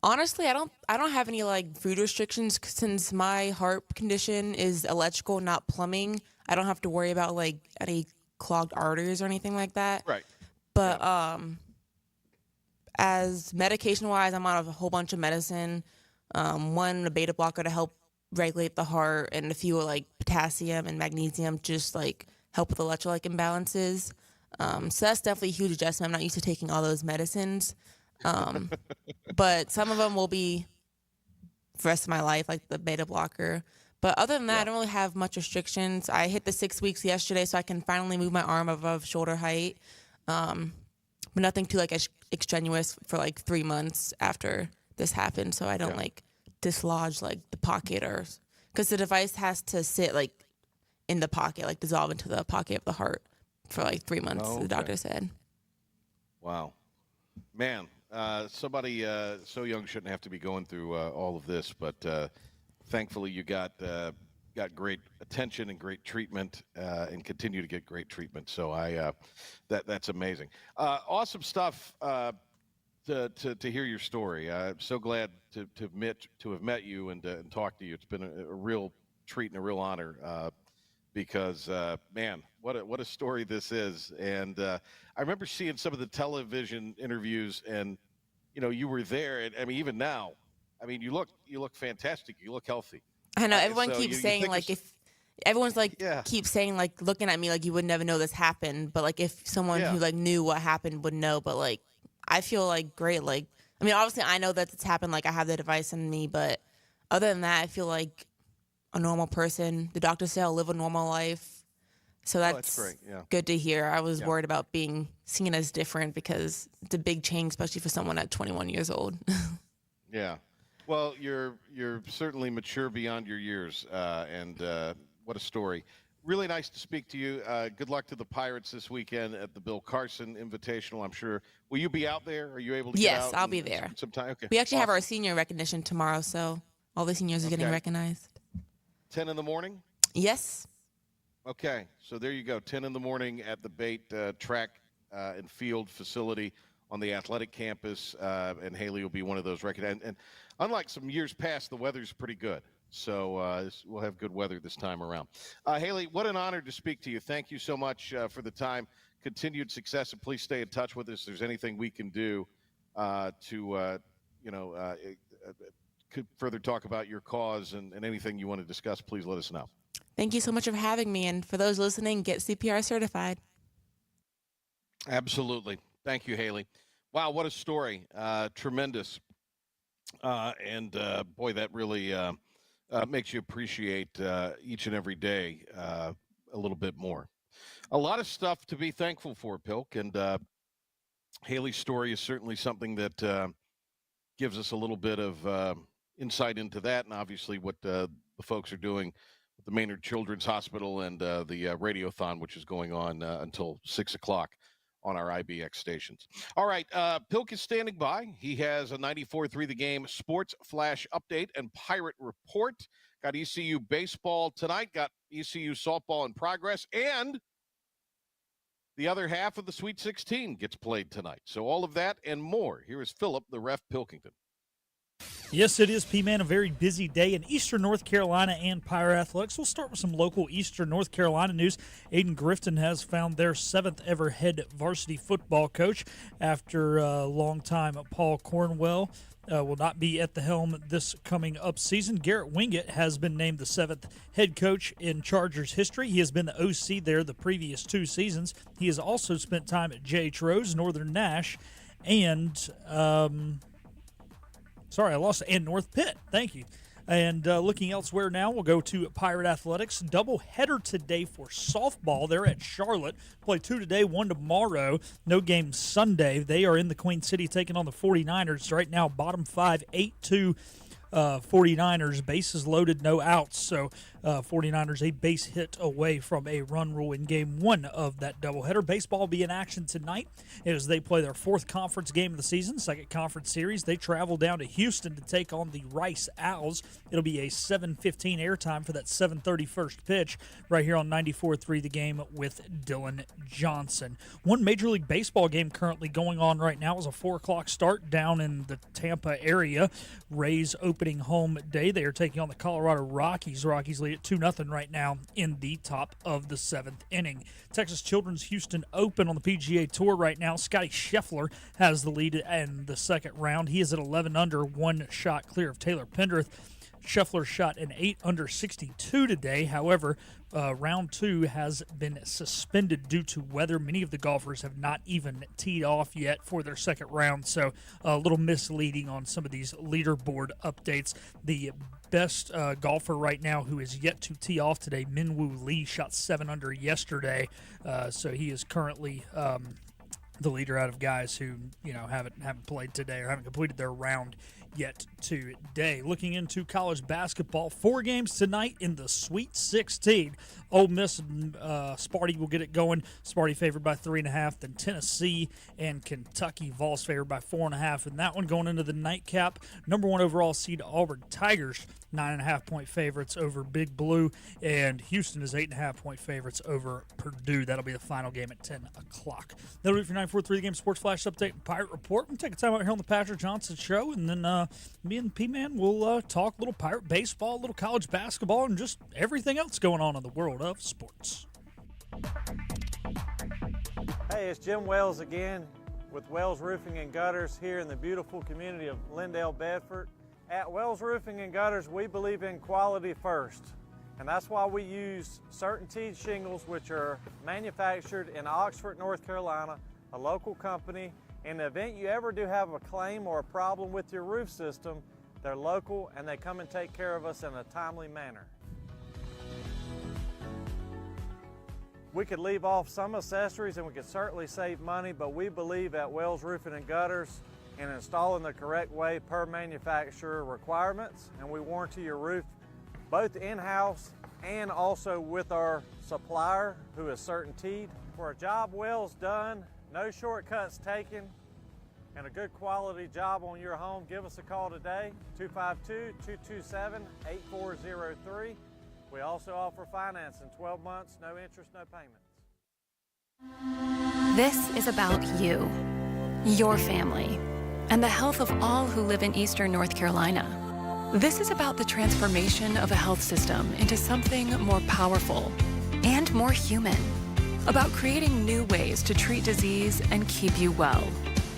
Honestly, I don't have any like food restrictions since my heart condition is electrical, not plumbing. I don't have to worry about like any clogged arteries or anything like that. Right. But as medication wise, I'm on a whole bunch of medicine. One, a beta blocker to help regulate the heart, and a few like potassium and magnesium just like help with electrolyte imbalances. So that's definitely a huge adjustment. I'm not used to taking all those medicines. But some of them will be for the rest of my life, like the beta blocker. But other than that, I don't really have much restrictions. I hit the 6 weeks yesterday, so I can finally move my arm above shoulder height. But nothing too like extraneous for like 3 months after this happened, so I don't like dislodge like the pocket because the device has to sit like in the pocket, like dissolve into the pocket of the heart for like 3 months. The doctor said. Wow, man. Somebody so young shouldn't have to be going through all of this, but thankfully you got great attention and great treatment, and continue to get great treatment. So that's amazing. Awesome stuff. To hear your story. I'm so glad to have met you and talk to you. It's been a real treat and a real honor. Because man, what a story this is. And I remember seeing some of the television interviews, and you were there. And I mean, even now, I mean, you look fantastic. You look healthy. I know everyone keeps saying like if everyone's like keeps saying like looking at me like you would never know this happened, but like if someone who like knew what happened would know. But like I feel like great. Like I mean, obviously I know that it's happened. Like I have the device in me, but other than that, I feel like a normal person. The doctors say I'll live a normal life. So that's great. Yeah. good to hear. I was worried about being seen as different because it's a big change, especially for someone at 21 years old. Yeah. Well, you're certainly mature beyond your years, and what a story. Really nice to speak to you. Good luck to the Pirates this weekend at the Bill Carson Invitational, I'm sure. Will you be out there? Are you able to get out? Yes, I'll be there. Sometime? Okay. We actually have Awesome. our senior recognition tomorrow, so all the seniors are getting recognized. 10 in the morning? Yes. Okay, so there you go. 10 in the morning at the Bait track and field facility on the athletic campus, and Hailey will be one of those recognized. And unlike some years past, the weather's pretty good. So we'll have good weather this time around. Hailey, what an honor to speak to you. Thank you so much for the time. Continued success, and please stay in touch with us. If there's anything we can do to further talk about your cause and anything you want to discuss, please let us know. Thank you so much for having me. And for those listening, get CPR certified. Absolutely. Thank you, Hailey. Wow, what a story. Tremendous. And boy, that really makes you appreciate each and every day a little bit more. A lot of stuff to be thankful for, Pilk. And Hailey's story is certainly something that gives us a little bit of insight into that, and obviously what the folks are doing with the Maynard Children's Hospital and the Radiothon, which is going on until 6 o'clock on our IBX stations. All right, Pilk is standing by. He has a 94.3 The Game sports flash update and Pirate report. Got ECU baseball tonight, got ECU softball in progress, and the other half of the Sweet 16 gets played tonight. So all of that and more. Here is Philip, the ref Pilkington. Yes, it is, P-Man, a very busy day in Eastern North Carolina and Pirate Athletics. We'll start with some local Eastern North Carolina news. Aiden Grifton has found their 7th ever head varsity football coach after a long time. Paul Cornwell will not be at the helm this coming up season. Garrett Wingett has been named the 7th head coach in Chargers history. He has been the OC there the previous 2 seasons. He has also spent time at J.H. Rose, Northern Nash, and North Pitt. Thank you. And looking elsewhere now, we'll go to Pirate Athletics. Double header today for softball. They're at Charlotte. Play 2 today, 1 tomorrow. No game Sunday. They are in the Queen City taking on the 49ers. Right now, bottom 5, 8-2 49ers. Bases loaded, no outs. So 49ers a base hit away from a run rule in game 1 of that doubleheader. Baseball will be in action tonight as they play their 4th conference game of the season, 2nd conference series. They travel down to Houston to take on the Rice Owls. It'll be a 7:15 airtime for that 7:30 first pitch right here on 94.3 The Game with Dylan Johnson. One Major League Baseball game currently going on right now is a 4 o'clock start down in the Tampa area. Rays opening home day. They are taking on the Colorado Rockies. Rockies lead at 2-0 right now in the top of the 7th inning. Texas Children's Houston Open on the PGA Tour right now. Scotty Scheffler has the lead in the second round. He is at 11 under, 1 shot clear of Taylor Pendrith. Scheffler shot an 8 under 62 today. However, round 2 has been suspended due to weather. Many of the golfers have not even teed off yet for their second round, so a little misleading on some of these leaderboard updates. The best golfer right now who is yet to tee off today, Minwoo Lee, shot 7 under yesterday, so he is currently the leader out of guys who haven't played today or haven't completed their round yet today. Looking into college basketball, 4 games tonight in the Sweet 16. Ole Miss and Sparty will get it going. Sparty favored by 3.5. Then Tennessee and Kentucky, Vols favored by 4.5. And that one going into the nightcap. Number 1 overall seed Auburn Tigers, 9.5-point favorites over Big Blue. And Houston is 8.5-point favorites over Purdue. That'll be the final game at 10 o'clock. That'll be it for 943 The Game Sports Flash Update and Pirate Report. We'll take a time out here on the Patrick Johnson Show, and then me and P-Man will talk a little Pirate baseball, a little college basketball, and just everything else going on in the world of sports. Hey, it's Jim Wells again with Wells Roofing and Gutters here in the beautiful community of Lindale, Bedford. At Wells Roofing and Gutters, we believe in quality first, and that's why we use Certainty shingles, which are manufactured in Oxford, North Carolina, a local company. In the event you ever do have a claim or a problem with your roof system, they're local and they come and take care of us in a timely manner. We could leave off some accessories and we could certainly save money, but we believe at Wells Roofing and Gutters in installing the correct way per manufacturer requirements, and we warranty your roof both in-house and also with our supplier, who is CertainTeed. For a job Wells done, no shortcuts taken, and a good quality job on your home, give us a call today, 252-227-8403. We also offer financing, 12 months, no interest, no payments. This is about you, your family, and the health of all who live in Eastern North Carolina. This is about the transformation of a health system into something more powerful and more human, about creating new ways to treat disease and keep you well.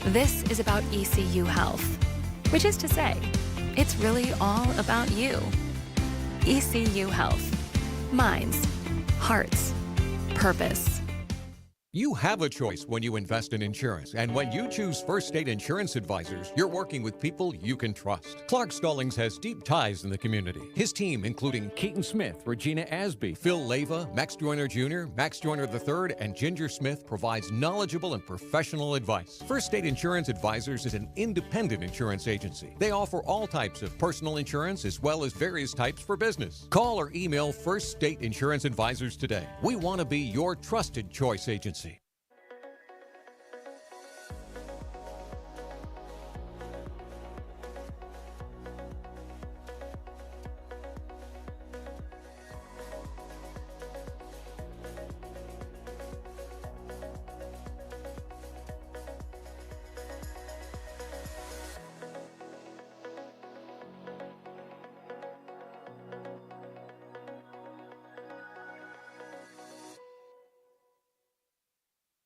This is about ECU Health, which is to say, it's really all about you. ECU Health. Minds, hearts, purpose. You have a choice when you invest in insurance, and when you choose First State Insurance Advisors, you're working with people you can trust. Clark Stallings has deep ties in the community. His team, including Keaton Smith, Regina Asby, Phil Leva, Max Joyner Jr., Max Joyner III, and Ginger Smith, provides knowledgeable and professional advice. First State Insurance Advisors is an independent insurance agency. They offer all types of personal insurance as well as various types for business. Call or email First State Insurance Advisors today. We want to be your trusted choice agency.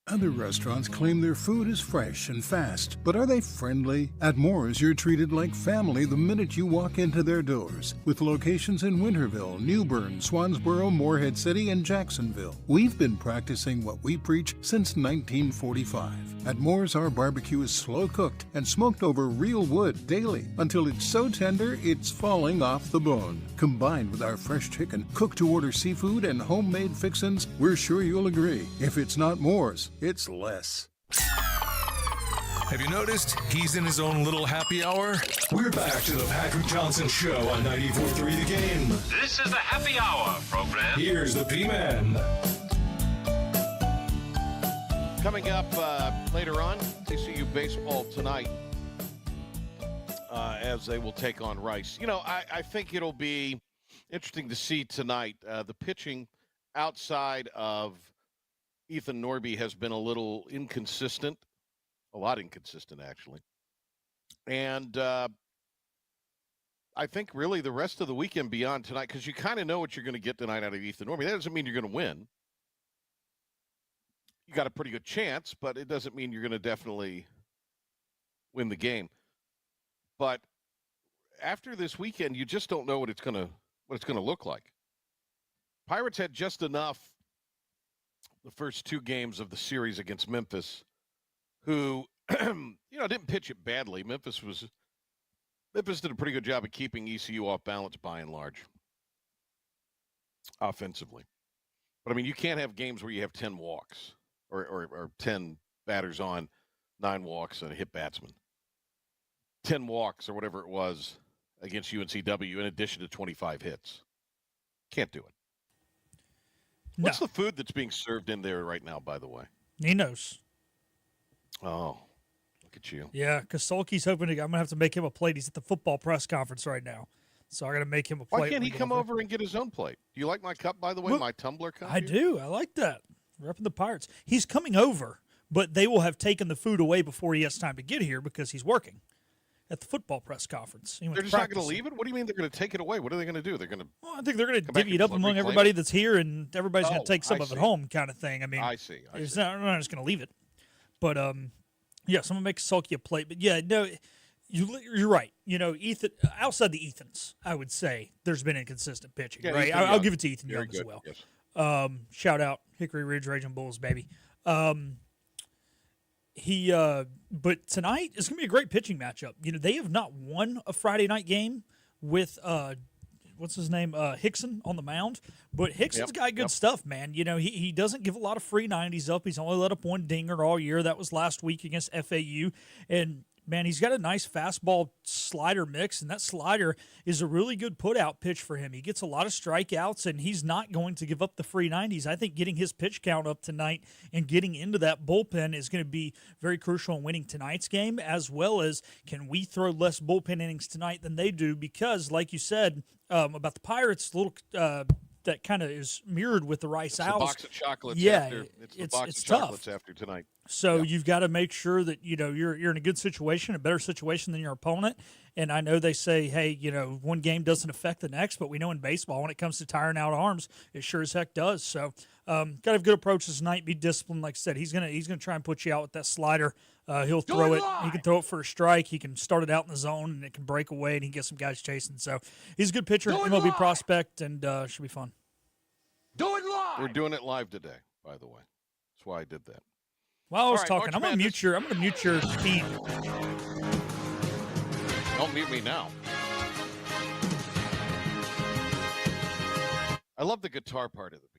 Other restaurants claim their food is fresh and fast, but are they friendly? At Moore's, you're treated like family the minute you walk into their doors. With locations in Winterville, New Bern, Swansboro, Morehead City, and Jacksonville. We've been practicing what we preach since 1945. At Moore's, our barbecue is slow cooked and smoked over real wood daily until it's so tender it's falling off the bone. Combined with our fresh chicken, cooked to order seafood, and homemade fixins, we're sure you'll agree. If it's not Moore's, it's less. Have you noticed he's in his own little happy hour? We're back to the Patrick Johnson Show on 94.3 The Game. This is the happy hour program. Here's the P-Man. Coming up later on, ECU baseball tonight as they will take on Rice. You know, I think it'll be interesting to see tonight. The pitching outside of Ethan Norby has been a little inconsistent, a lot inconsistent, actually. And I think really the rest of the weekend beyond tonight, because you kind of know what you're going to get tonight out of Ethan Norby. That doesn't mean you're going to win. You got a pretty good chance, but it doesn't mean you're going to definitely win the game. But after this weekend, you just don't know what it's going to look like. Pirates had just enough the first two games of the series against Memphis, who didn't pitch it badly. Memphis did a pretty good job of keeping ECU off balance by and large, offensively. But I mean, you can't have games where you have 10 walks or 10 batters on, 9 walks and a hit batsman. 10 walks or whatever it was against UNCW in addition to 25 hits. Can't do it. No. What's the food that's being served in there right now, by the way? Nino's. Oh, look at you. Yeah, because Sulky's hoping I'm going to have to make him a plate. He's at the football press conference right now. So I got to make him a plate. Why can't he come over and get his own plate? Do you like my cup, by the way, my tumbler cup? I do. I like that. Repping the Pirates. He's coming over, but they will have taken the food away before he has time to get here because he's working at the football press conference. They're just not going to leave it? What do you mean they're going to take it away? What are they going to do? They're going to. Well, I think they're going to divvy it up among everybody that's here, and everybody's going to take some of it home, kind of thing. I mean, I see. We're not just going to leave it. But yeah, someone makes Sulky a plate. But yeah, no, you're right. You know, Ethan outside the Ethans, I would say there's been inconsistent pitching. Yeah, right, I'll give it to Ethan Young as well. Yes. Shout out Hickory Ridge Raging Bulls, baby. But tonight is going to be a great pitching matchup. You know, they have not won a Friday night game with what's his name, Hickson on the mound. But Hickson's got good stuff, man. You know, he doesn't give a lot of free 90s up. He's only let up one dinger all year. That was last week against FAU. And, man, he's got a nice fastball slider mix, and that slider is a really good put-out pitch for him. He gets a lot of strikeouts, and he's not going to give up the free 90s. I think getting his pitch count up tonight and getting into that bullpen is going to be very crucial in winning tonight's game, as well as can we throw less bullpen innings tonight than they do, because, like you said about the Pirates, that kind of is mirrored with the Rice Owls. The box of chocolates. Yeah, it's the box of tough. chocolates after tonight. So you've got to make sure that you're in a good situation, a better situation than your opponent. And I know they say, hey, one game doesn't affect the next, but we know in baseball when it comes to tiring out arms, it sure as heck does. So got to have good approaches tonight. Be disciplined, like I said. He's gonna try and put you out with that slider. He'll throw it. He can throw it for a strike. He can start it out in the zone, and it can break away, and he can get some guys chasing. So he's a good pitcher, an MLB prospect, and should be fun. Do it live. We're doing it live today, by the way. That's why I did that. While I was All right, talking, I'm gonna mute your feed. Don't mute me now. I love the guitar part at the beginning.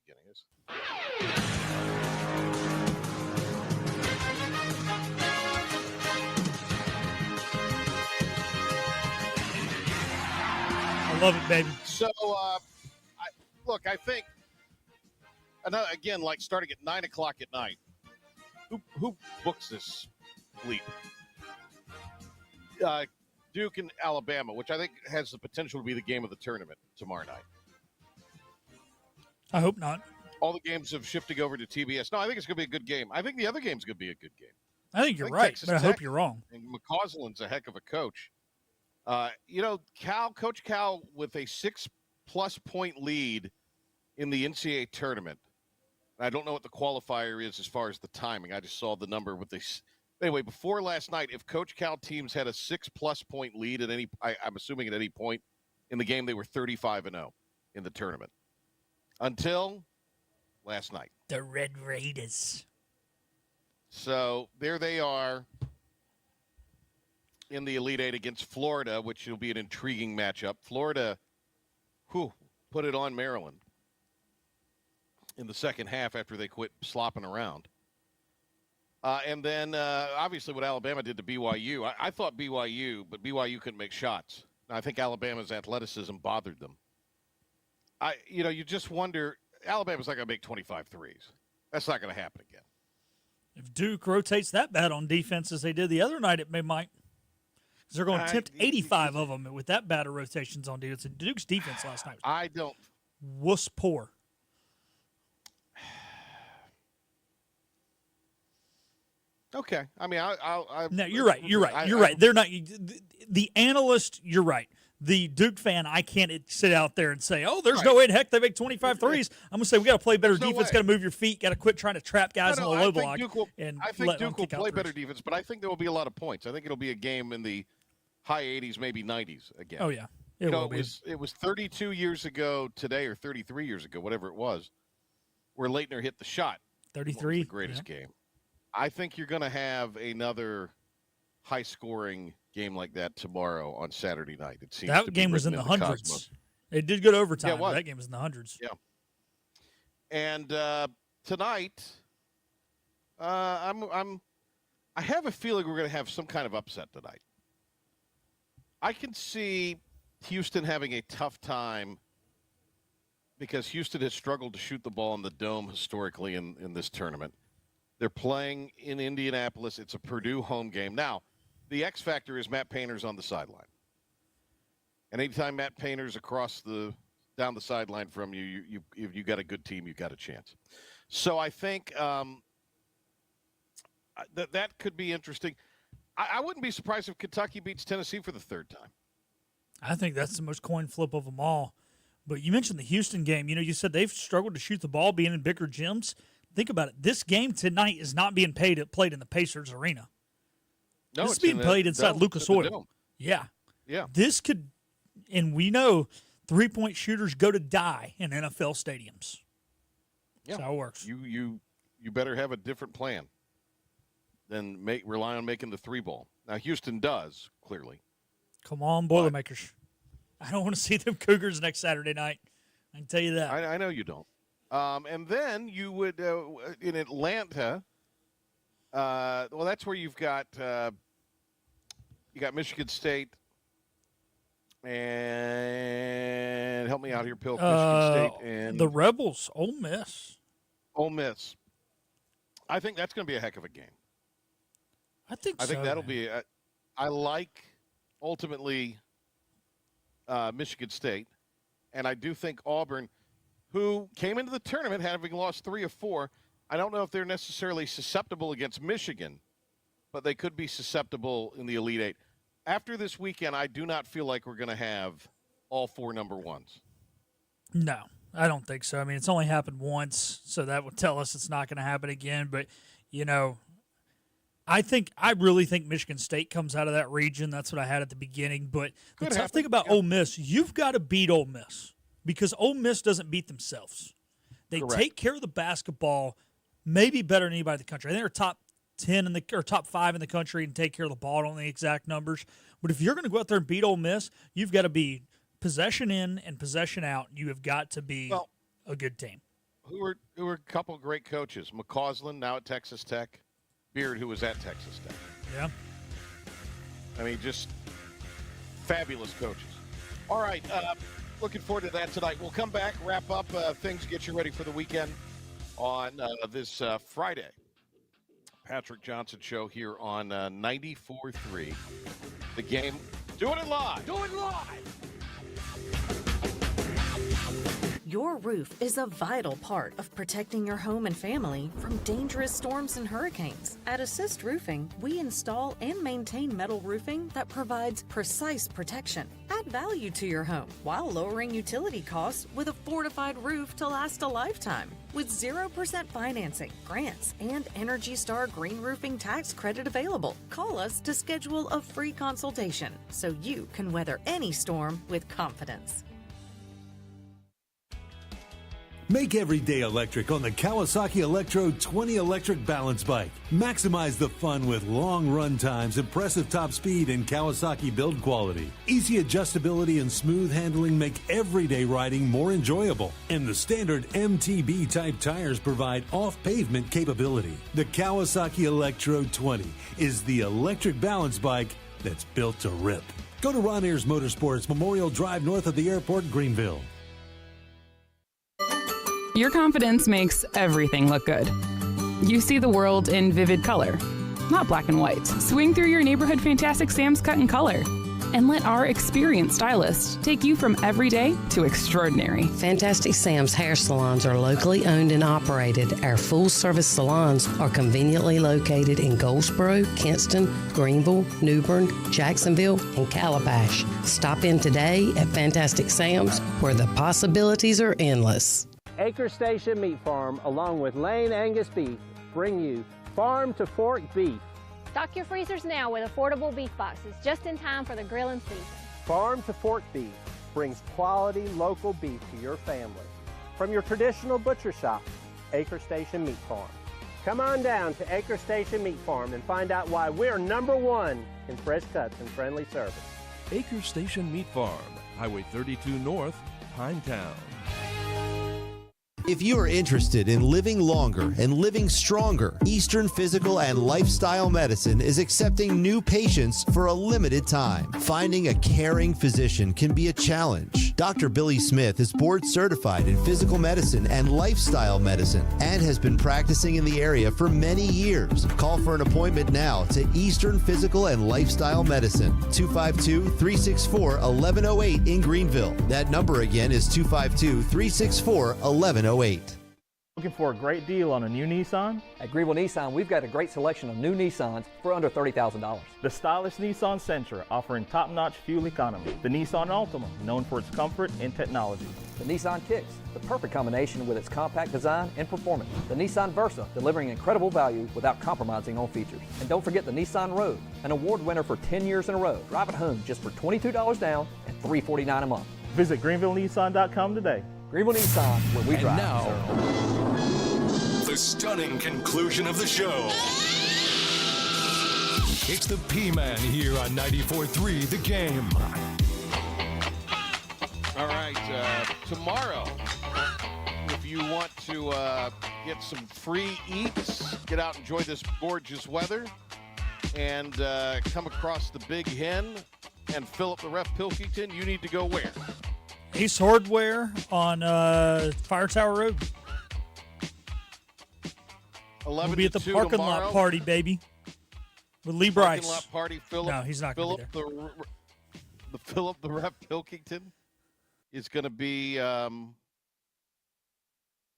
I love it, baby. So, I think, again, like starting at 9 o'clock at night, who books this sleep? Duke and Alabama, which I think has the potential to be the game of the tournament tomorrow night. I hope not. All the games have shifted over to TBS. No, I think it's going to be a good game. I think the other game's going to be a good game. I think you're right, Texas but I Tech, hope you're wrong. And McCausland's a heck of a coach. Coach Cal with a 6+ point lead in the NCAA tournament. I don't know what the qualifier is as far as the timing. I just saw the number with this. Anyway, before last night, if Coach Cal teams had a 6+ point lead at I'm assuming at any point in the game, they were 35-0 in the tournament until last night. The Red Raiders. So there they are in the Elite Eight against Florida, which will be an intriguing matchup. Florida, put it on Maryland in the second half after they quit slopping around. And then, obviously, what Alabama did to BYU. I thought BYU, but BYU couldn't make shots. I think Alabama's athleticism bothered them. You just wonder, Alabama's not going to make 25 threes. That's not going to happen again. If Duke rotates that bad on defense as they did the other night, it might. Because they're going to attempt 85 of them with that bad of rotations on defense. And Duke's defense last night was poor. Okay. I mean, No, you're right. You're right. They're not the analyst. You're right. The Duke fan, I can't sit out there and say, "Oh, there's no way in heck they make 25 threes." I'm gonna say we got to play better defense. Got to move your feet. Got to quit trying to trap guys in the low block. I think Duke will play better defense, but I think there will be a lot of points. I think it'll be a game in the high 80s, maybe 90s again. Oh yeah, it was 32 years ago today, or 33 years ago, whatever it was, where Leitner hit the shot. 33, the greatest game. I think you're going to have another high-scoring game like that tomorrow on Saturday night. It seems that game was in the hundreds. Cosmos. It did good overtime. Yeah, it was. That game was in the hundreds. Yeah. And tonight, I have a feeling we're going to have some kind of upset tonight. I can see Houston having a tough time because Houston has struggled to shoot the ball in the dome historically in this tournament. They're playing in Indianapolis. It's a Purdue home game. Now, the X factor is Matt Painter's on the sideline. And anytime Matt Painter's down the sideline from you, if you got a good team, you've got a chance. So I think that could be interesting. I wouldn't be surprised if Kentucky beats Tennessee for the third time. I think that's the most coin flip of them all. But you mentioned the Houston game. You said they've struggled to shoot the ball being in bigger gyms. Think about it. This game tonight is not being played in the Pacers arena. No, it's being played inside Lucas Oil. Yeah. Yeah. This could, and we know three-point shooters go to die in NFL stadiums. Yeah. That's how it works. You better have a different plan than rely on making the three ball. Now, Houston does, clearly. Come on, Boilermakers. I don't want to see them Cougars next Saturday night. I can tell you that. I know you don't. And then you would in Atlanta. Well, that's where you've got Michigan State. And help me out here, Pilk. Michigan State and the Rebels, Ole Miss. Ole Miss. I think that's going to be a heck of a game. I think that'll be. I like ultimately Michigan State, and I do think Auburn, who came into the tournament having lost 3 of 4. I don't know if they're necessarily susceptible against Michigan, but they could be susceptible in the Elite Eight. After this weekend, I do not feel like we're going to have all 4 number ones. No, I don't think so. I mean, it's only happened once, so that would tell us it's not going to happen again. But, I really think Michigan State comes out of that region. That's what I had at the beginning. But the tough thing about Ole Miss, you've got to beat Ole Miss because Ole Miss doesn't beat themselves. They take care of the basketball maybe better than anybody in the country. I think they're top 10 or top 5 in the country and take care of the ball. I don't know the exact numbers. But if you're going to go out there and beat Ole Miss, you've got to be possession in and possession out. You have got to be a good team. Who are a couple of great coaches? McCausland, now at Texas Tech. Beard, who was at Texas Tech. Yeah. I mean, just fabulous coaches. All right, looking forward to that tonight. We'll come back, wrap up things, get you ready for the weekend on this Friday. Patrick Johnson Show here on 94.3. The Game. Doing it live. Do it live. Your roof is a vital part of protecting your home and family from dangerous storms and hurricanes. At Assist Roofing, we install and maintain metal roofing that provides precise protection. Add value to your home while lowering utility costs with a fortified roof to last a lifetime. With 0% financing, grants, and Energy Star Green Roofing tax credit available. Call us to schedule a free consultation so you can weather any storm with confidence. Make every day electric on the Kawasaki Electro 20 electric balance bike. Maximize the fun with long run times, impressive top speed, and Kawasaki build quality. Easy adjustability and smooth handling make everyday riding more enjoyable. And the standard MTB type tires provide off-pavement capability. The Kawasaki Electro 20 is the electric balance bike that's built to rip. Go to Ron Ayers Motorsports, Memorial Drive north of the airport, Greenville. Your confidence makes everything look good. You see the world in vivid color, not black and white. Swing through your neighborhood Fantastic Sam's cut in color. And let our experienced stylists take you from everyday to extraordinary. Fantastic Sam's hair salons are locally owned and operated. Our full-service salons are conveniently located in Goldsboro, Kinston, Greenville, New Bern, Jacksonville, and Calabash. Stop in today at Fantastic Sam's, where the possibilities are endless. Acre Station Meat Farm, along with Lane Angus Beef, bring you Farm to Fork Beef. Stock your freezers now with affordable beef boxes, just in time for the grilling season. Farm to Fork Beef brings quality local beef to your family. From your traditional butcher shop, Acre Station Meat Farm. Come on down to Acre Station Meat Farm and find out why we're #1 in fresh cuts and friendly service. Acre Station Meat Farm, Highway 32 North, Pinetown. If you are interested in living longer and living stronger, Eastern Physical and Lifestyle Medicine is accepting new patients for a limited time. Finding a caring physician can be a challenge. Dr. Billy Smith is board certified in physical medicine and lifestyle medicine and has been practicing in the area for many years. Call for an appointment now to Eastern Physical and Lifestyle Medicine, 252-364-1108 in Greenville. That number again is 252-364-1108. Looking for a great deal on a new Nissan? At Greenville Nissan, we've got a great selection of new Nissans for under $30,000. The stylish Nissan Sentra, offering top-notch fuel economy. The Nissan Altima, known for its comfort and technology. The Nissan Kicks, the perfect combination with its compact design and performance. The Nissan Versa, delivering incredible value without compromising on features. And don't forget the Nissan Rogue, an award winner for 10 years in a row. Drive it home just for $22 down and $349 a month. Visit GreenvilleNissan.com today. Greenville Nissan, where we drive. Now, the stunning conclusion of the show. It's the P-Man here on 94.3 The Game. tomorrow, if you want to get some free eats, get out, enjoy this gorgeous weather, and come across the Big Hen and Philip the Ref Pilkington, you need to go where? Ace Hardware on Fire Tower Road. 11 We'll be at the to parking tomorrow. lot party, baby, with Lee Bryce. Parking lot party. Philip. No, he's not going to be there. The Philip the Ref Pilkington is going to be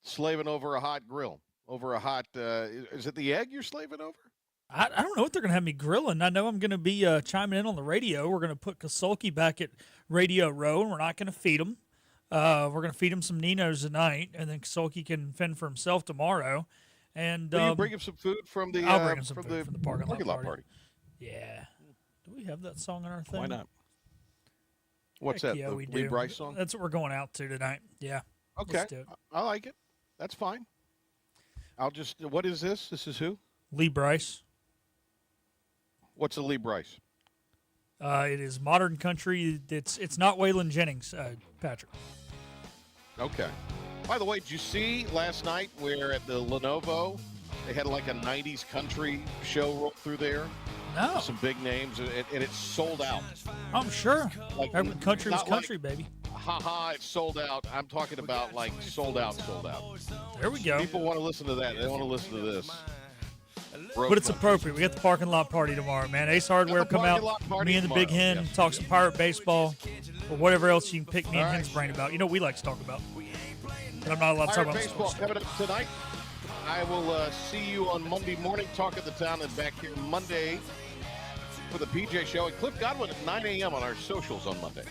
slaving over a hot grill, over a hot. Is it the egg you're slaving over? I don't know what they're going to have me grilling. I know I'm going to be chiming in on the radio. We're going to put Kasulki back at Radio Row, and we're not going to feed him. We're going to feed him some Ninos tonight, and then Kasulki can fend for himself tomorrow. And Will you bring him some food from the? I'll bring him some food from the parking lot party. party. Yeah. Do we have that song in our thing? Why not? What's Heck that? yeah, The we Lee do. Bryce song? That's what we're going out to tonight. Yeah. Okay. Let's do it. I like it. That's fine. I'll just. What is this? This is who? Lee Bryce. What's a Lee Bryce? It is modern country. It's not Waylon Jennings, Patrick. Okay. By the way, did you see last night where at the Lenovo they had like a 90s country show roll through there? No. Some big names, and it's sold out. I'm sure. Like, Every country was not country, like, baby. Ha, it's sold out. I'm talking about like sold out. There we go. People want to listen to that. They want to listen to this. But it's appropriate. We got the parking lot party tomorrow, man. Ace Hardware, come out. Me and the Big Hen, yes. talk some pirate baseball or whatever else you can pick me and Hen's brain about. You know what we like to talk about. But I'm not allowed to talk Pirate about baseball sports. coming up tonight. I will see you on Monday morning. Talk of the Town and back here Monday for the PJ Show. And Cliff Godwin at 9 a.m. on our socials on Monday.